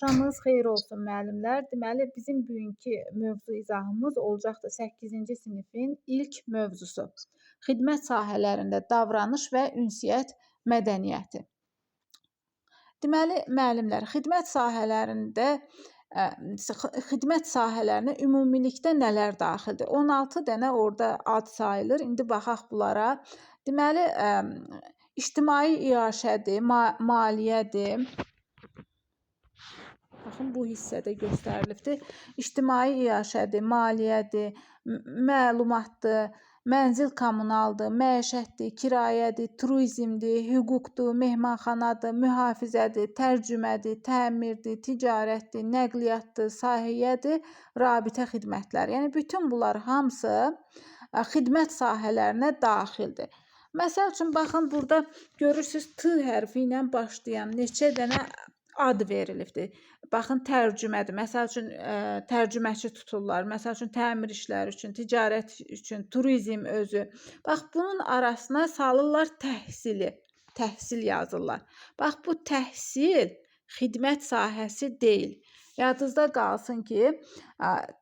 Axşamınız xeyir olsun müəllimlər. Deməli, bizim bugünkü mövzu izahımız olacaqdır 8-ci sinifin ilk mövzusu. Xidmət sahələrində davranış və ünsiyyət mədəniyyəti. Deməli, müəllimlər, xidmət sahələrinə ümumilikdə nələr daxildir? 16 dənə orada ad sayılır. İndi baxaq bunlara. Deməli, ictimai iaşədir, maliyyədir. Baxın, bu hissədə göstərilibdir. İctimai iaşədir, maliyyədir, məlumatdır, mənzil kommunaldır, məişətdir, kirayədir, turizmdir, hüquqdur, mehmanxanadır, mühafizədir, tərcümədir, təmirdir, ticarətdir, nəqliyyatdır, sahiyyədir, rabitə xidmətləri. Yəni, bütün bunlar hamısı xidmət sahələrinə daxildir. Məsəl üçün, baxın, burada görürsünüz, T hərfi ilə başlayan neçə dənə ad verilibdir. Baxın, tərcümədir. Məsəl üçün, tərcüməçi tuturlar. Məsəl üçün, təmir işləri üçün, ticarət üçün, turizm özü. Bax, bunun arasına salırlar təhsili. Təhsil yazırlar. Bax, bu təhsil xidmət sahəsi deyil. Yadınızda qalsın ki,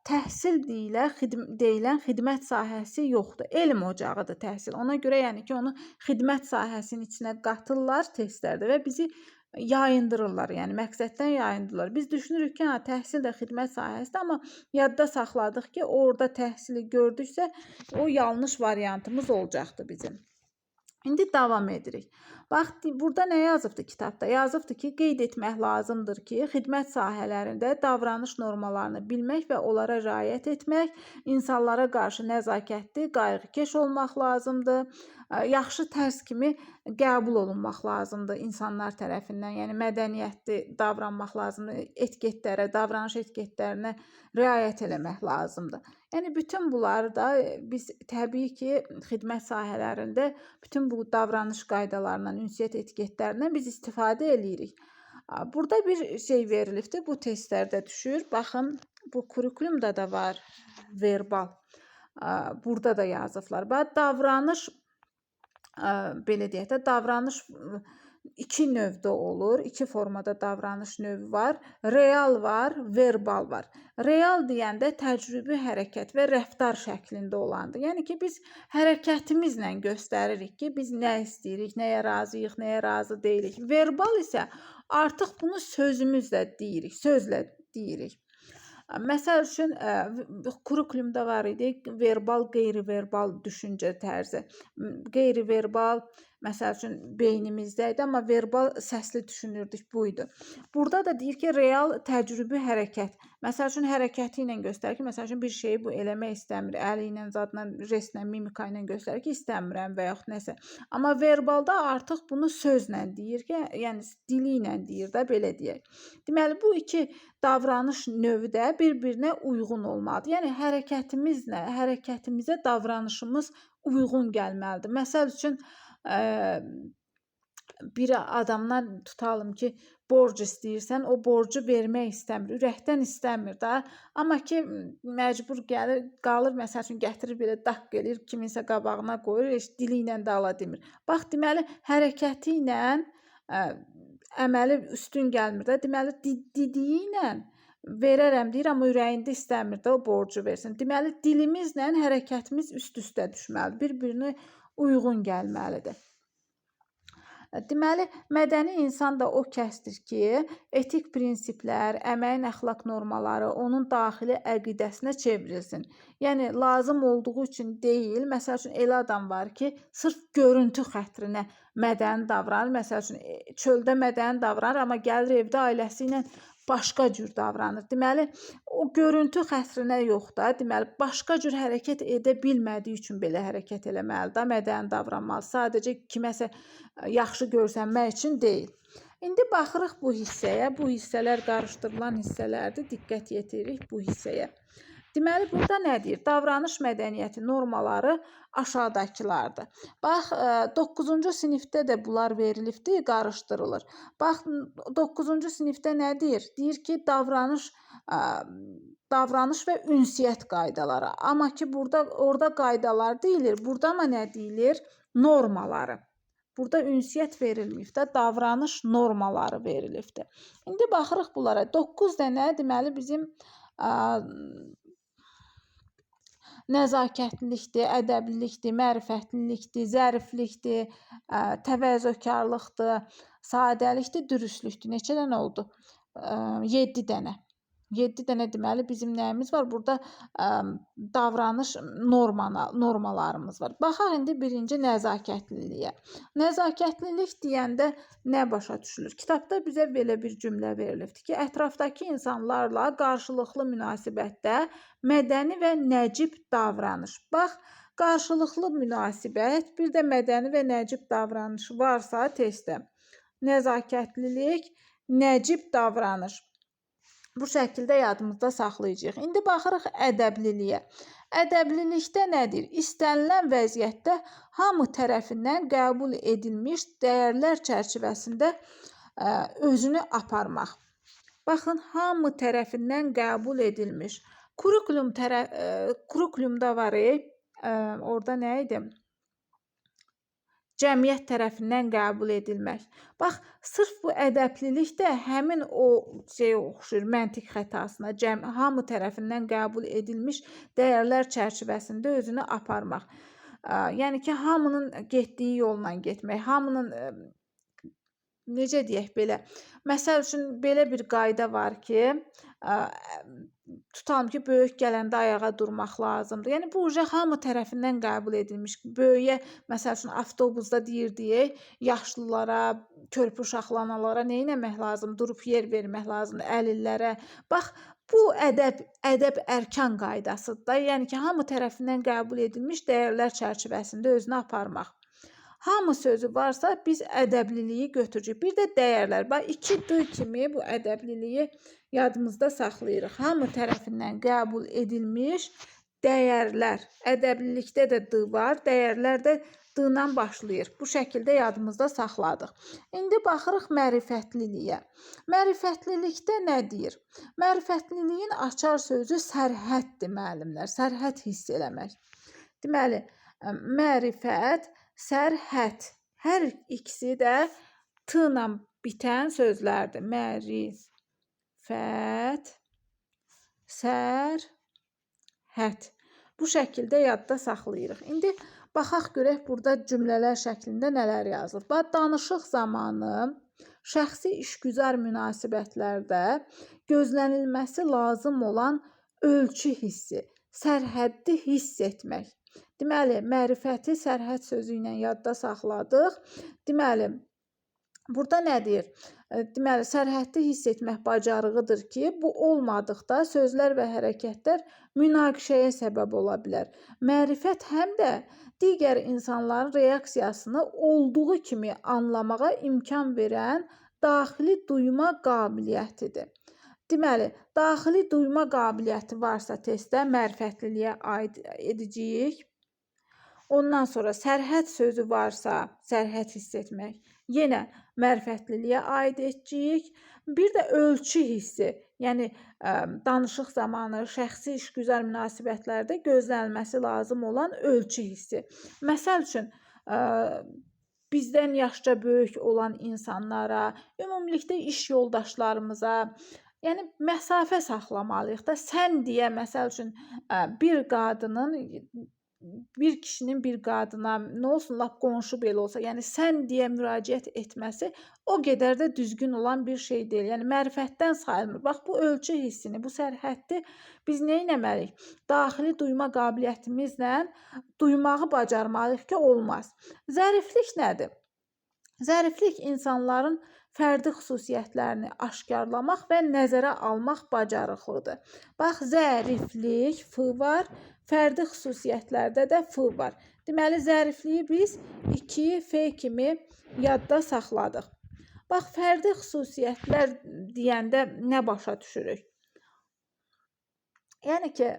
təhsil deyilən xidmət sahəsi yoxdur. Elm ocağıdır təhsil. Ona görə yəni ki, onu xidmət sahəsinin içinə qatırlar testlərdə və bizi yayındırırlar, yəni məqsəddən yayındırırlar. Biz düşünürük ki, təhsil də xidmət sahəsidir, amma yadda saxladıq ki, orada təhsili gördüksə, o yanlış variantımız olacaqdır bizim. İndi davam edirik. Bax, burada nə yazıbdır kitabda? Yazıbdır ki, qeyd etmək lazımdır ki, xidmət sahələrində davranış normalarını bilmək və onlara riayət etmək, insanlara qarşı nəzakətli, qayğıkeş olmaq lazımdır, yaxşı tərs kimi qəbul olunmaq lazımdır insanlar tərəfindən, yəni mədəniyyətli davranmaq lazımdır, etiketlərə, davranış etiketlərinə riayət eləmək lazımdır. Yəni, bütün bunları da biz təbii ki, xidmət sahələrində bütün bu davranış qaydalarından, ünsiyyət etiketlərindən biz istifadə edirik. Burada bir şey verilibdir, bu testlərdə düşür. Baxın, bu kurikulumda da var, verbal. Burada da yazıblar. Bax, davranış, belə deyək də, davranış iki növdə olur, iki formada davranış növü var. Real var, verbal var. Real deyəndə təcrübi hərəkət və rəftar şəklində olandır. Yəni ki, biz hərəkətimizlə göstəririk ki, biz nə istəyirik, nəyə razıyıq, nəyə razı deyilik. Verbal isə artıq bunu sözümüzlə deyirik, sözlə deyirik. Məsəl üçün, kurikulumda var idi, verbal, qeyri-verbal düşüncə tərzi. Qeyri-verbal, məsəl üçün, beynimizdə idi, amma verbal səsli düşünürdük, buydu. Burada da deyir ki, real təcrübi hərəkət. Məsəl üçün, hərəkəti ilə göstərir ki, məsəl üçün, bir şeyi bu eləmək istəmir, əli ilə, zadla, jestlə, mimika ilə göstərir ki, istəmirəm və yaxud nəsə. Amma verbalda artıq bunu sözlə deyir ki, yəni dili ilə deyir də, belə deyək. Deməli, bu iki davranış növü də bir-birinə uyğun olmalıdır. Yəni, hərəkətimizə davranışımız uyğun gəlməlidir. Məsəl üçün, bir adamdan tutalım ki, borc istəyirsən, o borcu vermək istəmir, ürəkdən istəmir də. Amma ki, məcbur qalır, məsəl üçün, gətirir belə daqq eləyir, kiminsə qabağına qoyur, heç dili ilə də ala demir. Bax, deməli, hərəkəti ilə əməli üstün gəlmir də. Deməli, dediyi ilə verərəm deyir, amma ürəyində istəmir də o borcu versin. Deməli, dilimizlə hərəkətimiz üst-üstə düşməlidir, bir-birinə uyğun gəlməlidir. Deməli, mədəni insan da o kəsdir ki, etik prinsiplər, əməyin əxlaq normaları onun daxili əqidəsinə çevrilsin. Yəni, lazım olduğu üçün deyil, məsəl üçün, elə adam var ki, sırf görüntü xətrinə mədəni davranır, məsəl üçün, çöldə mədəni davranır, amma gəlir evdə ailəsi ilə başqa cür davranır. Deməli, o görüntü xətrinə yox da, deməli, başqa cür hərəkət edə bilmədiyi üçün belə hərəkət eləməli də, mədəni davranmalı. Sadəcə kiməsə yaxşı görsənmək üçün deyil. İndi baxırıq bu hissəyə. Bu hissələr qarışdırılan hissələrdir. Diqqət yetiririk bu hissəyə. Deməli, burada nə deyir? Davranış mədəniyyəti normaları aşağıdakılardır. Bax, 9-cu sinifdə də bunlar verilibdir, qarışdırılır. Bax, 9-cu sinifdə nə deyir? Deyir ki, davranış və ünsiyyət qaydaları. Amma ki, orada qaydalar deyilir, burada amma nə deyilir? Normaları. Burada ünsiyyət verilməyib də, davranış normaları verilibdir. İndi baxırıq bunlara. 9 dənə deməli bizim nəzakətlilikdir, ədəblilikdir, mərifətlilikdir, zəriflikdir, təvazökarlıqdır, sadəlikdir, dürüstlükdür. Neçə dənə oldu? 7 dənə. 7 dənə deməli bizim nəyimiz var? Burada davranış normalarımız var. Baxaq indi birinci nəzakətliliyə. Nəzakətlilik deyəndə nə başa düşülür? Kitabda bizə belə bir cümlə verilibdir ki, ətrafdakı insanlarla qarşılıqlı münasibətdə mədəni və nəcib davranış. Bax, qarşılıqlı münasibət, bir də mədəni və nəcib davranış varsa testdə. Nəzakətlilik, nəcib davranış. Bu şəkildə yadımızda saxlayacağıq. İndi baxırıq ədəbliliyə. Ədəblilikdə nədir? İstənilən vəziyyətdə hamı tərəfindən qəbul edilmiş dəyərlər çərçivəsində özünü aparmaq. Baxın, hamı tərəfindən qəbul edilmiş. Kurikulumda var, orada nə idi? Cəmiyyət tərəfindən qəbul edilmək. Bax, sırf bu ədəblilik də həmin o oxşur, məntiq xətasına, hamı tərəfindən qəbul edilmiş dəyərlər çərçivəsində özünü aparmaq. Yəni ki, hamının getdiyi yolla getmək, hamının, necə deyək belə, məsəl üçün belə bir qayda var ki, tutalım ki, böyük gələndə ayağa durmaq lazımdır. Yəni, bu hamı tərəfindən qəbul edilmiş. Böyüyə, məsəl üçün, avtobusda deyir, yaşlılara, körpü uşaqlanalara nə etmək lazım? Durub yer vermək lazımdır, əlillərə. Bax, bu ədəb ərkan qaydasıdır da. Yəni ki, hamı tərəfindən qəbul edilmiş dəyərlər çərçivəsində özünü aparmaq. Hamı sözü varsa biz ədəbliliyi götürürük. Bir də dəyərlər. Bax, 2D kimi bu ədəbliliyi yadımızda saxlayırıq. Hamı tərəfindən qəbul edilmiş dəyərlər. Ədəblilikdə də D var, dəyərlər də D-la başlayır. Bu şəkildə yadımızda saxladıq. İndi baxırıq mərifətliliyə. Mərifətlilikdə nə deyir? Mərifətliliyin açar sözü sərhəddir, müəllimlər. Sərhəd hiss eləmək. Deməli, mərifət, sərhəd. Hər ikisi də T-la bitən sözlərdir. Mərifət, sərhəd. Bu şəkildə yadda saxlayırıq. İndi baxaq görək burada cümlələr şəklində nələr yazılıb. Danışıq zamanı şəxsi işgüzar münasibətlərdə gözlənilməsi lazım olan ölçü hissi, sərhəddi hiss etmək. Deməli, mərifəti sərhəd sözü ilə yadda saxladıq. Deməli, burada nə deyir? Deməli, sərhəddi hiss etmək bacarığıdır ki, bu olmadıqda sözlər və hərəkətlər münaqişəyə səbəb ola bilər. Mərifət həm də digər insanların reaksiyasını olduğu kimi anlamağa imkan verən daxili duyma qabiliyyətidir. Deməli, daxili duyma qabiliyyəti varsa testdə mərifətliliyə aid edəcəyik. Ondan sonra sərhəd sözü varsa, sərhəd hiss etmək, yenə mərifətliliyə aid edəcəyik. Bir də ölçü hissi, yəni danışıq zamanı şəxsi işgüzar münasibətlərdə gözlənilməsi lazım olan ölçü hissi. Məsəl üçün, bizdən yaşca böyük olan insanlara, ümumilikdə iş yoldaşlarımıza, yəni məsafə saxlamalıyıq da. Sən deyə, məsəl üçün, bir kişinin bir qadına, nə olsun, lap qonşu belə olsa, yəni sən deyə müraciət etməsi o qədər də düzgün olan bir şey deyil. Yəni mərifətdən sayılmır. Bax, bu ölçü hissini, bu sərhəddi biz nə etməliyik? Daxili duyma qabiliyyətimizlə duymağı bacarmalıyıq ki, olmaz. Zəriflik nədir? Zəriflik insanların fərdi xüsusiyyətlərini aşkarlamaq və nəzərə almaq bacarıqlıdır. Bax, zəriflik, F var, fərdi xüsusiyyətlərdə də F var. Deməli, zərifliyi biz 2F kimi yadda saxladıq. Bax, fərdi xüsusiyyətlər deyəndə nə başa düşürük? Yəni ki,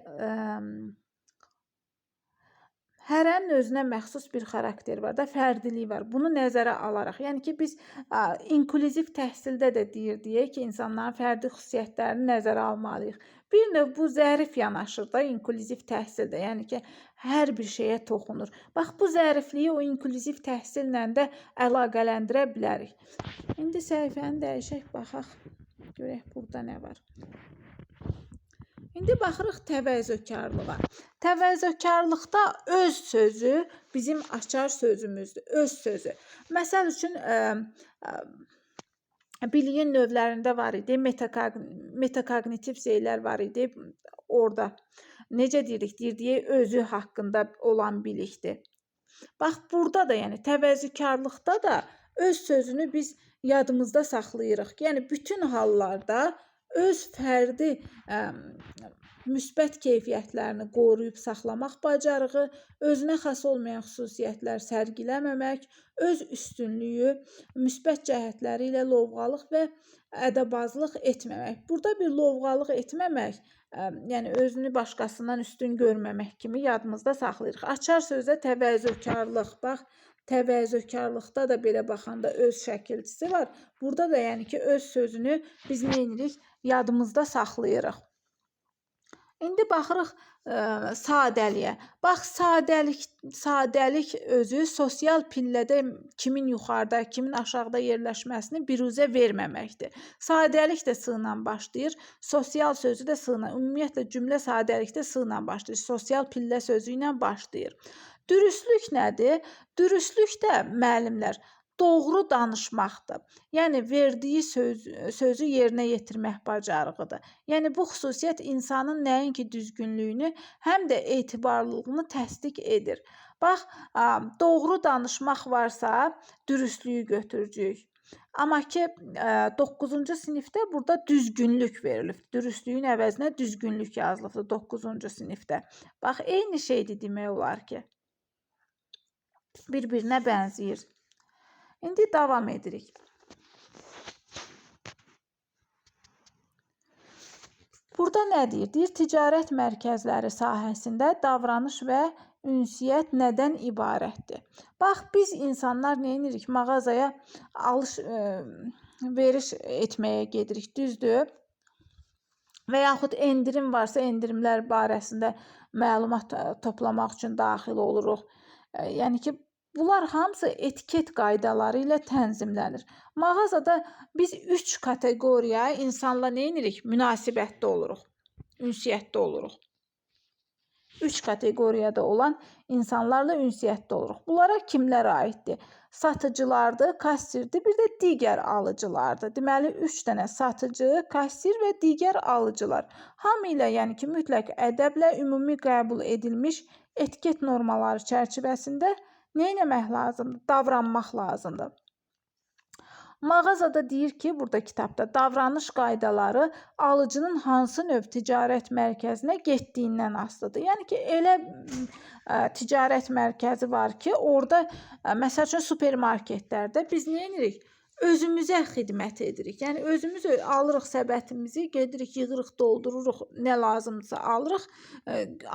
hərənin özünə məxsus bir xarakteri var da, fərdiliyi var. Bunu nəzərə alaraq, yəni ki, biz inklüziv təhsildə də deyək ki, insanların fərdi xüsusiyyətlərini nəzərə almalıyıq. Bir növ bu zərif yanaşır da inklüziv təhsildə, yəni ki, hər bir şeyə toxunur. Bax, bu zərifliyi o inklüziv təhsillə də əlaqələndirə bilərik. İndi səhifəni dəyişək, baxaq, görək burada nə var. İndi baxırıq təvəzzökarlığa. Təvəzzökarlıqda öz sözü bizim açar sözümüzdür. Öz sözü. Məsəl üçün, biliyin növlərində var idi, metakognitiv şeylər var idi. Orada necə deyirik? Deyək, özü haqqında olan bilikdir. Bax, burada da, yəni təvəzzökarlıqda da öz sözünü biz yadımızda saxlayırıq. Yəni bütün hallarda öz fərdi müsbət keyfiyyətlərini qoruyub saxlamaq bacarığı, özünə xas olmayan xüsusiyyətlər sərgiləməmək, öz üstünlüyü, müsbət cəhətləri ilə lovğalıq və ədəbazlıq etməmək. Burada bir lovğalıq etməmək, yəni özünü başqasından üstün görməmək kimi yadımızda saxlayırıq. Açar sözdə təvəzzökarlıq, bax, təvəzzökarlıqda da belə baxanda öz şəkilçisi var. Burada da yəni ki, öz sözünü biz nə edirik? Yadımızda saxlayırıq. İndi baxırıq sadəliyə. Bax, sadəlik özü sosial pillədə kimin yuxarıda, kimin aşağıda yerləşməsini biruzə verməməkdir. Sadəlik də s ilə başlayır, sosial sözü də s ilə. Ümumiyyətlə cümlə sadəlikdə s ilə başlayır, sosial pillə sözü ilə başlayır. Dürüstlük nədir? Dürüstlük də müəllimlər doğru danışmaqdır. Yəni verdiyi sözü yerinə yetirmək bacarığıdır. Yəni bu xüsusiyyət insanın nəinki düzgünlüyünü, həm də etibarlılığını təsdiq edir. Bax, doğru danışmaq varsa, dürüstlüyü götürəcəyik. Amma ki 9-cu sinifdə burada düzgünlük verilib. Dürüstlüyün əvəzinə düzgünlük yazılıbdır 9-cu sinifdə. Bax, eyni şeydir demək olar ki. Bir-birinə bənzəyir. İndi davam edirik. Burada nə deyir? Deyir, ticarət mərkəzləri sahəsində davranış və ünsiyyət nədən ibarətdir? Bax, biz insanlar nə edirik? Mağazaya alış-veriş etməyə gedirik, düzdür? Və yaxud endirim varsa, endirimlər barəsində məlumat toplamaq üçün daxil oluruq. Yəni ki, bunlar hamısı etiket qaydaları ilə tənzimlənir. Mağazada biz 3 kateqoriya insanla nə edirik? Münasibətdə oluruq, ünsiyyətdə oluruq. 3 kateqoriyada olan insanlarla ünsiyyətdə oluruq. Bunlara kimlər aiddir? Satıcılardır, kassirdir, bir də digər alıcılardır. Deməli, 3 dənə satıcı, kassir və digər alıcılar. Hamı ilə, yəni ki, mütləq ədəblə ümumi qəbul edilmiş etiket normaları çərçivəsində nə etmək lazımdır? Davranmaq lazımdır. Mağazada deyir ki, burada kitabda davranış qaydaları alıcının hansı növ ticarət mərkəzinə getdiyindən asılıdır. Yəni ki, elə ticarət mərkəzi var ki, orada, məsəl üçün, supermarketlərdə biz nə edirik? Özümüzə xidmət edirik. Yəni, özümüz alırıq səbətimizi, gedirik, yığırıq, doldururuq, nə lazımdırsa alırıq,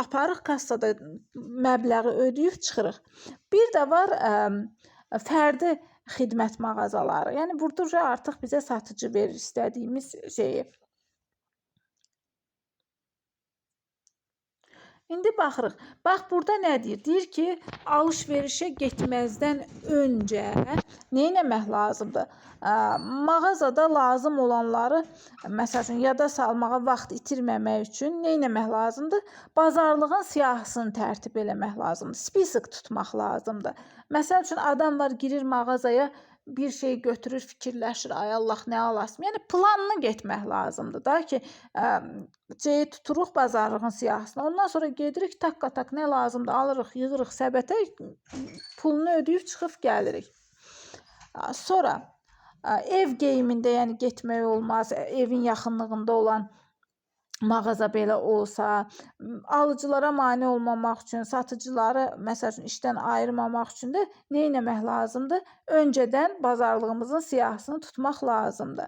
aparıq kassada məbləği ödəyib çıxırıq. Bir də var fərdi xidmət mağazaları. Yəni, burada artıq bizə satıcı verir istədiyimiz şeyi. İndi baxırıq. Bax, burada nə deyir? Deyir ki, alış-verişə getməzdən öncə nə etmək lazımdır? Mağazada lazım olanları, məsəl üçün, yada salmağa vaxt itirməmək üçün nə etmək lazımdır? Bazarlığın siyahısını tərtib eləmək lazımdır. Spisik tutmaq lazımdır. Məsəl üçün, adam var, girir mağazaya, bir şey götürür, fikirləşir, ay Allah, nə alasım? Yəni, planını getmək lazımdır da ki, şeyi tuturuq bazarlığın siyahısına. Ondan sonra gedirik, tak-tak nə lazımdır, alırıq, yığırıq səbətə, pulunu ödəyib çıxıb gəlirik. Sonra, ev geyimində, yəni getmək olmaz, evin yaxınlığında olan mağaza belə olsa, alıcılara mane olmamaq üçün, satıcıları, məsəl üçün, işdən ayırmamaq üçün də nə etmək lazımdır? Öncədən bazarlığımızın siyahısını tutmaq lazımdır.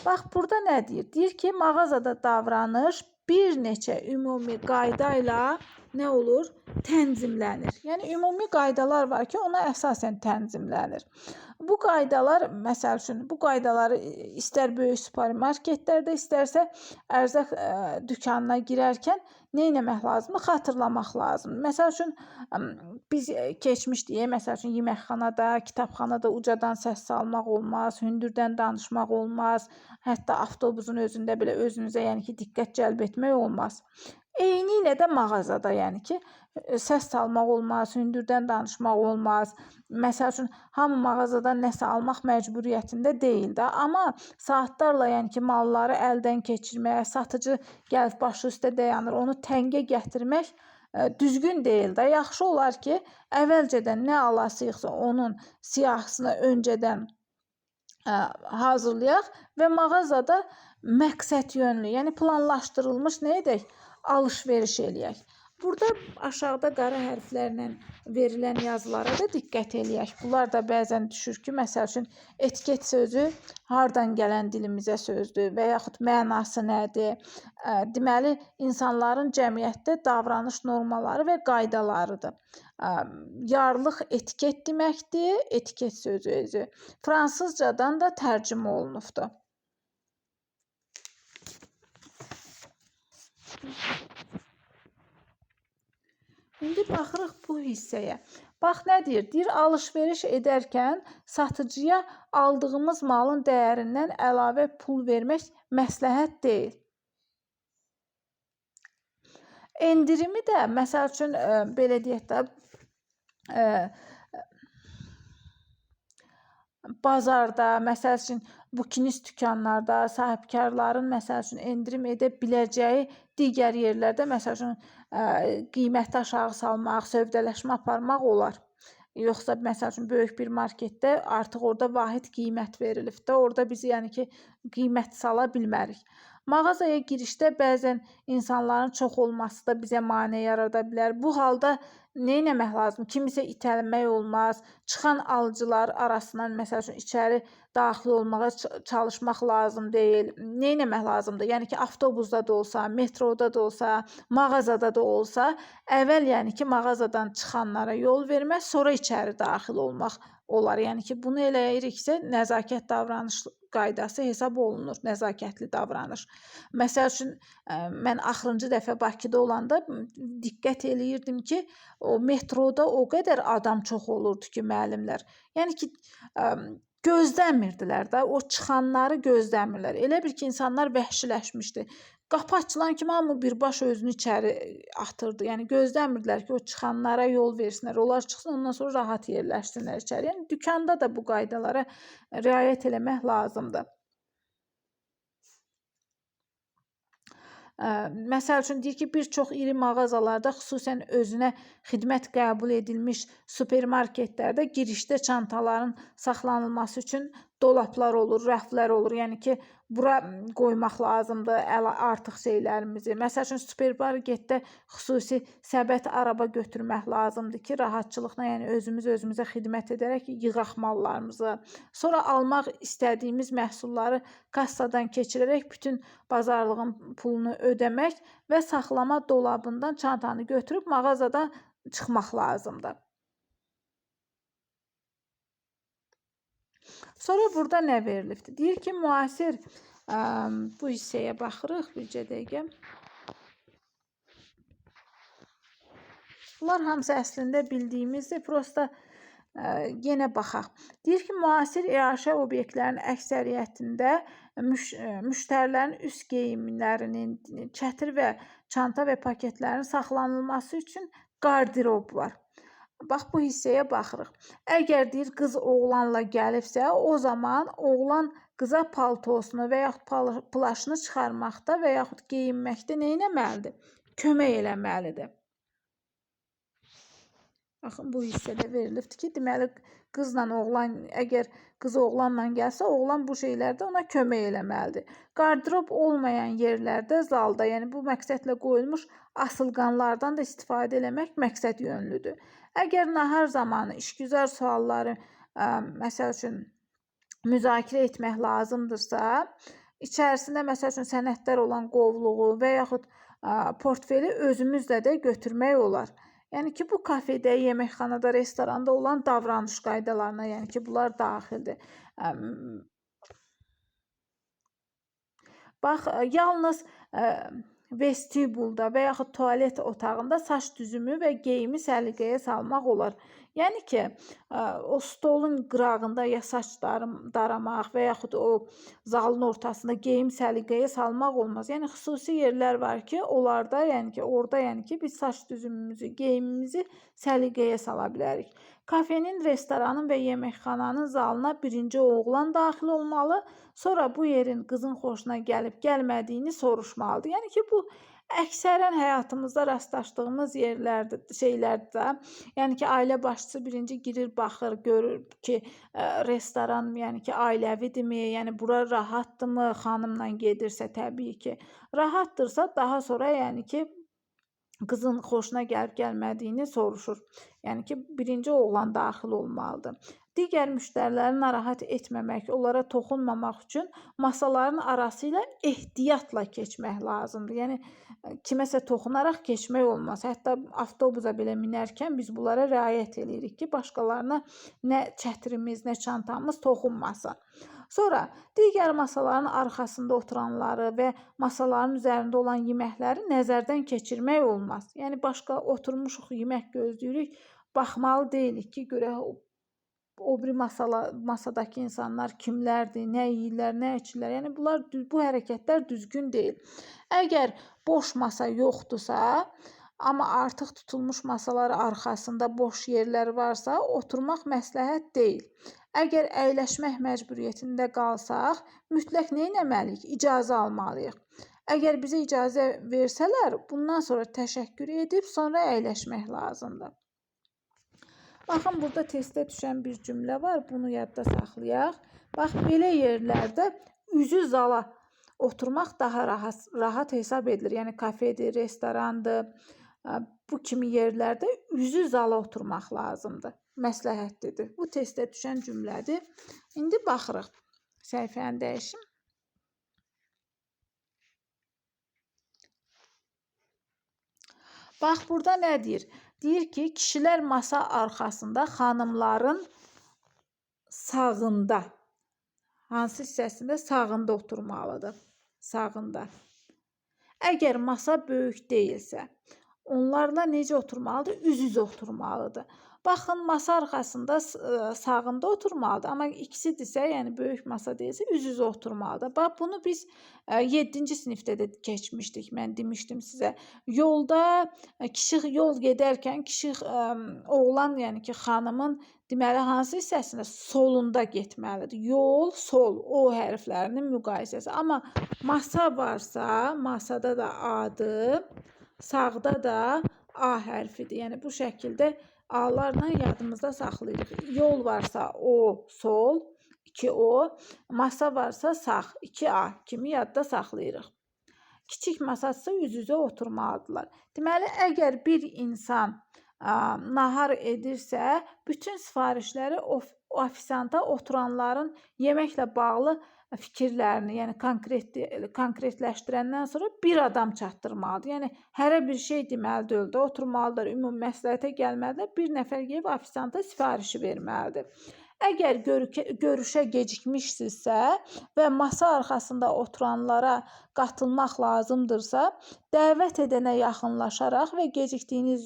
Bax, burada nə deyir? Deyir ki, mağazada davranış bir neçə ümumi qayda ilə nə olur? Tənzimlənir. Yəni ümumi qaydalar var ki, ona əsasən tənzimlənir. Bu qaydalar, məsəl üçün, bu qaydaları istər böyük supermarketlərdə, istərsə ərzaq dükanına girərkən nə etmək lazımdır? Xatırlamaq lazımdır. Məsəl üçün, biz keçmişdik, məsəl üçün, yeməkxanada, kitabxanada ucadan səs salmaq olmaz, hündürdən danışmaq olmaz, hətta avtobusun özündə belə özünüzə, yəni ki, diqqət cəlb etmək olmaz. Eynilə də mağazada, yəni ki, səs salmaq olmaz, hündürdən danışmaq olmaz. Məsəl üçün, hamı mağazadan nəsə almaq məcburiyyətində deyil də, amma saatlarla, yəni ki, malları əldən keçirmək, satıcı gəlib başı üstə dayanır, onu təngə gətirmək düzgün deyil də. Yaxşı olar ki, əvvəlcədən nə alasıyıqsa onun siyahısını öncədən hazırlayaq və mağazada məqsəd yönlü, yəni planlaşdırılmış nə edək? Alış-veriş eləyək. Burada aşağıda qara hərflərlə verilən yazılara da diqqət eləyək. Bunlar da bəzən düşür ki, məsəl üçün, etiket sözü hardan gələn dilimizə sözdür və yaxud mənası nədir? Deməli, insanların cəmiyyətdə davranış normaları və qaydalarıdır. Yarlıq etiket deməkdir, etiket sözü özü. Fransızcadan da tərcümə olunubdur. İndi baxırıq bu hissəyə. Bax, nə deyir? Deyir, alış-veriş edərkən satıcıya aldığımız malın dəyərindən əlavə pul vermək məsləhət deyil. Endirimi də, məsəl üçün, belə deyək də, bazarda, məsəl üçün, bukinist dükanlarda sahibkarların, məsəl üçün, endirim edə biləcəyi digər yerlərdə, məsəl üçün, qiyməti aşağı salmaq, sövdələşmə aparmaq olar. Yoxsa, məsəl üçün, böyük bir marketdə artıq orada vahid qiymət verilib də, orada biz, yəni ki, qiymət sala bilmərik. Mağazaya girişdə bəzən insanların çox olması da bizə maneə yarada bilər. Bu halda nə etmək lazım? Kimisə itələmək olmaz. Çıxan alıcılar arasından, məsəl üçün, içəri daxil olmağa çalışmaq lazım deyil. Nə etmək lazımdır? Yəni ki, avtobusda da olsa, metroda da olsa, mağazada da olsa, əvvəl, yəni ki, mağazadan çıxanlara yol vermək, sonra içəri daxil olmaq olar. Yəni ki, bunu eləyiriksə, nəzakət davranış qaydası hesab olunur, nəzakətli davranış. Məsəl üçün, mən axırıncı dəfə Bakıda olanda diqqət eləyirdim ki, o metroda o qədər adam çox olurdu ki, müəllimlər. Yəni ki, gözləmirdilər də, o çıxanları gözləmirlər. Elə bil ki, insanlar vəhşiləşmişdi. Qapı açılan kimi hamı birbaşa özünü içəri atırdı. Yəni gözləmirdilər ki, o çıxanlara yol versinlər. Onlar çıxsın, ondan sonra rahat yerləşsinlər içəri. Yəni dükanda da bu qaydalara riayət eləmək lazımdır. Məsəl üçün, deyir ki, bir çox iri mağazalarda, xüsusən özünə xidmət qəbul edilmiş supermarketlərdə girişdə çantaların saxlanılması üçün dolaplar olur, rəflər olur. Yəni ki, bura qoymaq lazımdır artıq şeylərimizi. Məsəl üçün, supermarketdə xüsusi səbət araba götürmək lazımdır ki, rahatçılıqla, yəni özümüzə xidmət edərək yığaq mallarımızı. Sonra almaq istədiyimiz məhsulları kassadan keçirərək bütün bazarlığın pulunu ödəmək və saxlama dolabından çantanı götürüb mağazadan çıxmaq lazımdır. Sonra burada nə verilibdir? Deyir ki, müasir, bu hissəyə baxırıq, bircə dəqiqə. Bunlar hamısı əslində bildiyimizdir, prosta yenə baxaq. Deyir ki, müasir iaşə obyektlərinin əksəriyyətində müştərilərin üst geyimlərinin, çətir və çanta və paketlərin saxlanılması üçün qardirob var. Bax, bu hissəyə baxırıq. Əgər deyir, qız oğlanla gəlibsə, o zaman oğlan qıza paltosunu və yaxud plaşını çıxarmaqda və yaxud geyinməkdə nə etməlidir? Kömək eləməlidir. Baxın, bu hissədə verilibdir ki, deməli, qızla oğlan, əgər qız oğlanla gəlsə, oğlan bu şeylərdə ona kömək eləməlidir. Qardirob olmayan yerlərdə, zalda, yəni bu məqsədlə qoyulmuş asılqanlardan da istifadə eləmək məqsəd yönlüdür. Əgər nahar zamanı işgüzar sualları, məsəl üçün, müzakirə etmək lazımdırsa, içərisində məsəl üçün sənədlər olan qovluğu və yaxud portfeli özümüzlə də götürmək olar. Yəni ki, bu kafedə, yeməkxanada, restoranda olan davranış qaydalarına, yəni ki, bunlar daxildir. Bax, yalnız vestibulda və yaxud tualet otağında saç düzümü və geyimi səliqəyə salmaq olar. Yəni ki, o stolun qırağında ya saç daramaq və yaxud o zalın ortasında geyim səliqəyə salmaq olmaz. Yəni xüsusi yerlər var ki, orada yəni ki, biz saç düzümümüzü, geyimimizi səliqəyə sala bilərik. Kafenin, restoranın və yeməkxananın zalına birinci oğlan daxil olmalı, sonra bu yerin qızın xoşuna gəlib gəlmədiyini soruşmalıdır. Yəni ki, bu əksərən həyatımızda rastlaşdığımız şeylərdir də. Yəni ki, ailə başçısı birinci girir, baxır, görür ki, restoran, yəni ki, ailəvidirmi, yəni bura rahatdırmı, xanımla gedirsə təbii ki, rahatdırsa daha sonra yəni ki, qızın xoşuna gəlib gəlmədiyini soruşur. Yəni ki, birinci oğlan daxil olmalıdır. Digər müştəriləri narahat etməmək, onlara toxunmamaq üçün masaların arası ilə ehtiyatla keçmək lazımdır. Yəni kiməsə toxunaraq keçmək olmaz. Hətta avtobusa belə minərkən biz bunlara riayət edirik ki, başqalarına nə çətirimiz, nə çantamız toxunmasın. Sonra digər masaların arxasında oturanları və masaların üzərində olan yeməkləri nəzərdən keçirmək olmaz. Yəni başqa oturmuşuq, yemək gözləyirik, baxmalı deyilik ki, görək o biri masadakı insanlar kimlərdir, nə yeyirlər, nə içirlər. Yəni bu hərəkətlər düzgün deyil. Əgər boş masa yoxdursa, amma artıq tutulmuş masalar arxasında boş yerlər varsa, oturmaq məsləhət deyil. Əgər əyləşmək məcburiyyətində qalsaq, mütləq nə etməliyik? İcazə almalıyıq. Əgər bizə icazə versələr, bundan sonra təşəkkür edib, sonra əyləşmək lazımdır. Baxın, burada testdə düşən bir cümlə var, bunu yadda saxlayaq. Bax, belə yerlərdə üzü zala oturmaq daha rahat hesab edilir. Yəni, kafedir, restorandır, bu kimi yerlərdə üzü zala oturmaq lazımdır. Məsləhətlidir. Bu testdə düşən cümlədir. İndi baxırıq. Səhifəni dəyişim. Bax, burada nə deyir? Deyir ki, kişilər masa arxasında xanımların sağında, hansı hissəsində? Sağında oturmalıdır. Sağında. Əgər masa böyük deyilsə, onlarla necə oturmalıdır? Üz-üzə oturmalıdır. Baxın, masa arxasında sağında oturmalıdır. Amma ikisidirsə, yəni böyük masa deyilsə, üz-üzə oturmalıdır. Bax, bunu biz 7-ci sinifdə də keçmişdik. Mən demişdim sizə. Yolda, kişi yol gedərkən, oğlan, yəni ki, xanımın deməli, hansı hissəsində? Solunda getməlidir. Yol, sol, o hərflərinin müqayisəsi. Amma masa varsa, masada da A-dır, sağda da A hərfidir. Yəni, bu şəkildə A-larla yadımızda saxlayırıq. Yol varsa O, sol, 2O, masa varsa sağ, 2A kimi yadda saxlayırıq. Kiçik masadsa üz-üzə oturmalıdırlar. Deməli, əgər bir insan nahar edirsə, bütün sifarişləri ofisanta oturanların yeməklə bağlı fikirlərini, yəni konkretləşdirəndən sonra bir adam çatdırmalıdır. Yəni, hərə bir şey deməli deyil də, oturmalıdır, ümumi məsləhətə gəlməlidir, bir nəfər gəlib ofisanta sifarişi verməlidir. Əgər görüşə gecikmişsinizsə və masa arxasında oturanlara qatılmaq lazımdırsa, dəvət edənə yaxınlaşaraq və gecikdiyiniz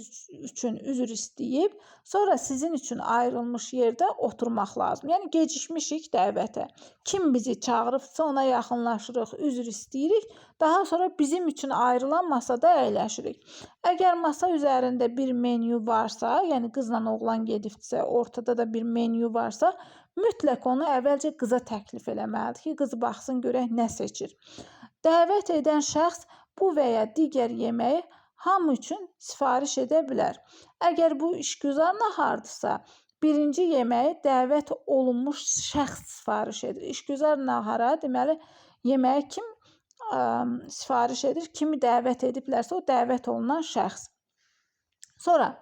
üçün üzr istəyib, sonra sizin üçün ayrılmış yerdə oturmaq lazım. Yəni, gecikmişik dəvətə. Kim bizi çağırıbsa ona yaxınlaşırıq, üzr istəyirik, daha sonra bizim üçün ayrılan masada əyləşirik. Əgər masa üzərində bir menyu varsa, yəni qızla oğlan gedibsə, ortada da bir menyu varsa, mütləq onu əvvəlcə qıza təklif eləməlidir ki, qız baxsın görək nə seçir. Dəvət edən şəxs bu və ya digər yeməyi hamı üçün sifariş edə bilər. Əgər bu işgüzar nahardırsa, birinci yeməyi dəvət olunmuş şəxs sifariş edir. İşgüzar nahara, deməli, yeməyi kim sifariş edir? Kimi dəvət ediblərsə, o dəvət olunan şəxs. Sonra,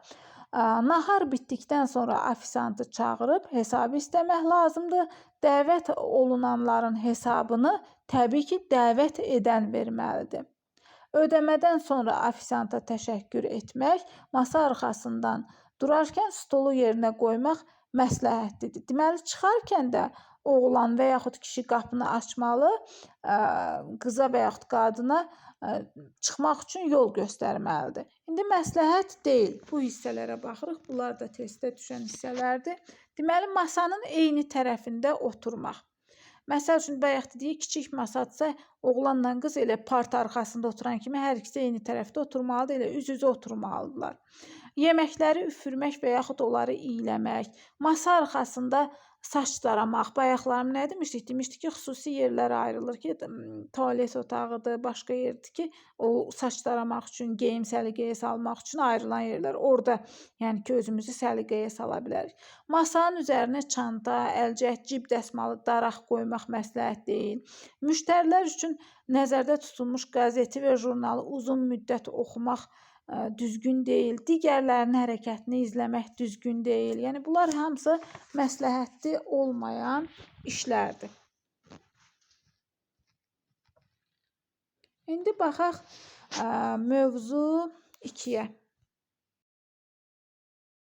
nahar bitdikdən sonra ofisantı çağırıb hesabı istəmək lazımdır. Dəvət olunanların hesabını təbii ki, dəvət edən verməlidir. Ödəmədən sonra ofisianta təşəkkür etmək, masa arxasından durarkən stolu yerinə qoymaq məsləhətlidir. Deməli, çıxarkən də oğlan və yaxud kişi qapını açmalı, qıza və yaxud qadına çıxmaq üçün yol göstərməlidir. İndi məsləhət deyil. Bu hissələrə baxırıq. Bunlar da testdə düşən hissələrdir. Deməli, masanın eyni tərəfində oturmaq. Məsəl üçün, bayaq dedik, kiçik masadsa, oğlanla qız elə parta arxasında oturan kimi hər ikisi eyni tərəfdə oturmalıdır, elə üz-üzə oturmalıdırlar. Yeməkləri üfürmək və yaxud onları iyləmək, masa arxasında saç daramaq. Bayaqlarım nə demişdik? Demişdik ki, xüsusi yerlər ayrılır ki, tualet otağıdır, başqa yerdir ki, o saç daramaq üçün, geyim səliqəyə salmaq üçün ayrılan yerlər. Orada, yəni ki, özümüzü səliqəyə sala bilərik. Masanın üzərinə çanta, əlcək, cib dəsmalı, daraq qoymaq məsləhət deyil. Müştərilər üçün nəzərdə tutulmuş qəzeti və jurnalı uzun müddət oxumaq düzgün deyil. Digərlərinin hərəkətini izləmək düzgün deyil. Yəni, bunlar hamısı məsləhətli olmayan işlərdir. İndi baxaq mövzu 2-yə.